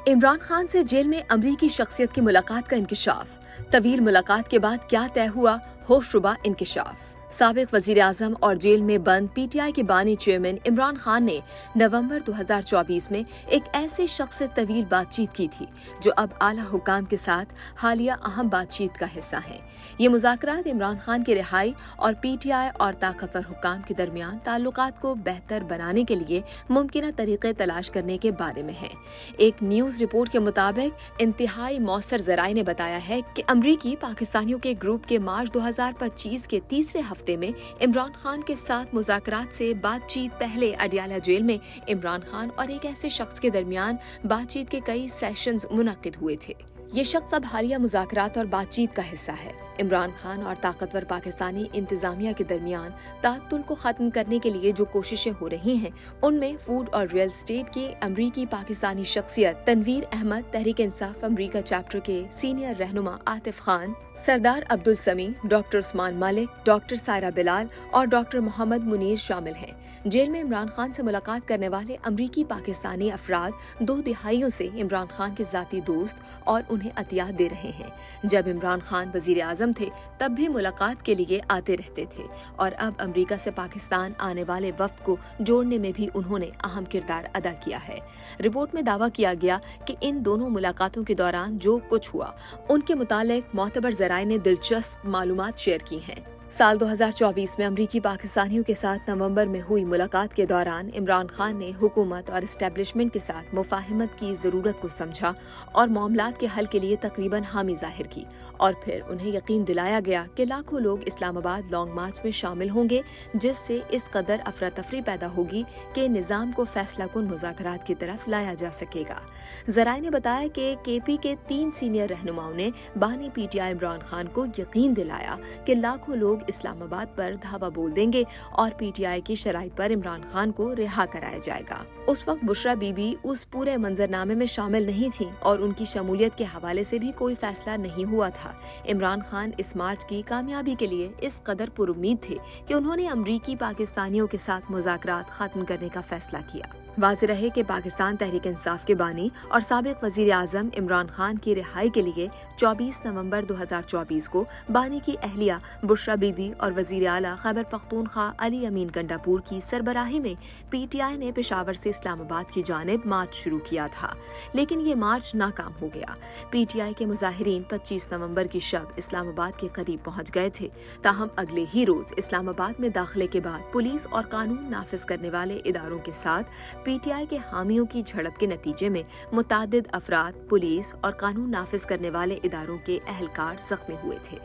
इमरान खान से जेल में अमरीकी शख्सियत की मुलाकात का इंकशाफ। तवील मुलाकात के बाद क्या तय हुआ, होशरुबा इंकशाफ। साबिक वजीर आजम और जेल में बंद पीटीआई के बानी चेयरमैन इमरान खान ने नवंबर 2024 में एक ऐसे शख्स से तवील बातचीत की थी जो अब आला हुकाम के साथ हालिया अहम बातचीत का हिस्सा हैं। ये मुज़ाकरात इमरान खान की रिहाई और पीटीआई और ताकतवर हुकाम के दरमियान ताल्लुकात को बेहतर बनाने के लिए मुमकिन तरीके तलाश करने के बारे में हैं। एक न्यूज़ रिपोर्ट के मुताबिक इंतहाई मौसर ज़राए ने बताया है कि अमरीकी पाकिस्तानियों के ग्रुप के मार्च 2025 के तीसरे हफ्ते में इमरान खान के साथ मुज़ाकरात से बातचीत पहले अडयाला जेल में इमरान खान और एक ऐसे शख्स के दरमियान बातचीत के कई सेशंस मुनक्किद हुए थे। ये शख्स अब हालिया मुज़ाकरात और बातचीत का हिस्सा है। इमरान खान और ताकतवर पाकिस्तानी इंतजामिया के दरमियान तातुल को खत्म करने के लिए जो कोशिशें हो रही हैं, उनमें फूड और रियल एस्टेट की अमरीकी पाकिस्तानी शख्सियत तनवीर अहमद, तहरीक इंसाफ अमरीका चैप्टर के सीनियर रहनुमा आतिफ खान, सरदार अब्दुल समी, डॉक्टर उस्मान मलिक, डॉक्टर सायरा बिलाल और डॉक्टर मोहम्मद मुनीर शामिल हैं। जेल में इमरान खान से मुलाकात करने वाले अमरीकी पाकिस्तानी अफराद 2 दिहाइयों से इमरान खान के जाती दोस्त और उन्हें अतियात दे रहे हैं। जब इमरान खान वजीर आजम थे तब भी मुलाकात के लिए आते रहते थे और अब अमरीका से पाकिस्तान आने वाले वफ्द को जोड़ने में भी उन्होंने अहम किरदार अदा किया है। रिपोर्ट में दावा किया गया कि इन दोनों मुलाकातों के दौरान जो कुछ हुआ उनके मुतालिक मोतबर ज़राए ने दिलचस्प मालूमात शेयर की हैं। साल 2024 में अमरीकी पाकिस्तानियों के साथ नवंबर में हुई मुलाकात के दौरान इमरान खान ने हुकूमत और एस्टेब्लिशमेंट के साथ मुफाहिमत की ज़रूरत को समझा और मामलात के हल के लिए तकरीबन हामी जाहिर की और फिर उन्हें यकीन दिलाया गया कि लाखों लोग इस्लामाबाद लॉन्ग मार्च में शामिल होंगे, जिससे इस कदर अफरा तफरी पैदा होगी कि निज़ाम को फैसला कुन मुज़ाकरात की तरफ लाया जा सकेगा। ज़राए ने बताया कि केपी के 3 सीनियर रहनुमाओं ने बानी पीटीआई इमरान खान को यकीन दिलाया कि लाखों लोग इस्लामाबाद पर धावा बोल देंगे और पीटीआई की शराइत पर इमरान खान को रिहा कराया जाएगा। उस वक्त बुशरा बीबी उस पूरे मंजरनामे में शामिल नहीं थी और उनकी शमूलियत के हवाले से भी कोई फैसला नहीं हुआ था। इमरान खान इस मार्च की कामयाबी के लिए इस कदर पुरुम्मीद थे कि उन्होंने अमरीकी पाकिस्तानियों के साथ मुज़ाकरात खत्म करने का फैसला किया। वाज़ेह रहे कि पाकिस्तान तहरीक इंसाफ के बानी और साबिक वजीर आजम इमरान खान की रिहाई के लिए 24 नवंबर 2024 को बानी की अहलिया बुशरा बीबी और वजीर आला खैबर पख्तूनख्वा अली अमीन गंडापुर की सरबराही में पीटीआई ने पेशावर से इस्लामाबाद की जानिब मार्च शुरू किया था, लेकिन ये मार्च नाकाम हो गया। पीटीआई के मुजाहिरीन 25 नवंबर की शब इस्लामाबाद के करीब पहुंच गए थे। ताहम अगले ही रोज इस्लामाबाद में दाखिले के बाद पुलिस और कानून नाफिज करने वाले इदारों के साथ पीटीआई के हामियों की झड़प के नतीजे में मुतादिद अफराद, पुलिस और कानून नाफिज करने वाले इदारों के अहलकार जख्मी हुए थे।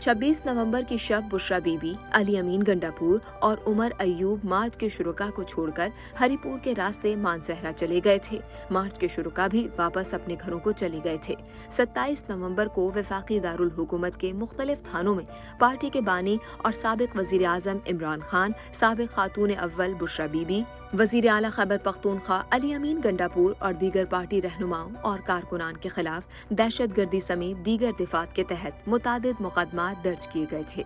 26 नवंबर की शब बुशरा बीबी, अली अमीन गंडापुर और उमर अयूब मार्च के शुरुका को छोड़कर हरिपुर के रास्ते मानसहरा चले गए थे। मार्च के शुरुका भी वापस अपने घरों को चले गए थे। 27 नवंबर को वफाकी दारुल हुकूमत के मुख्तलिफ थानों में पार्टी के बानी और साबिक वजीर आजम इमरान खान, साबिक खातून अव्वल बुशरा बीबी, वजीर आला खैबर पख्तूनख्वा अली अमीन गंडापुर और दीगर पार्टी रहनुमाओं और कारकुनान के खिलाफ दहशत गर्दी समेत दीगर दिफात के तहत मुतादिद मुकदमात दर्ज किए गए थे।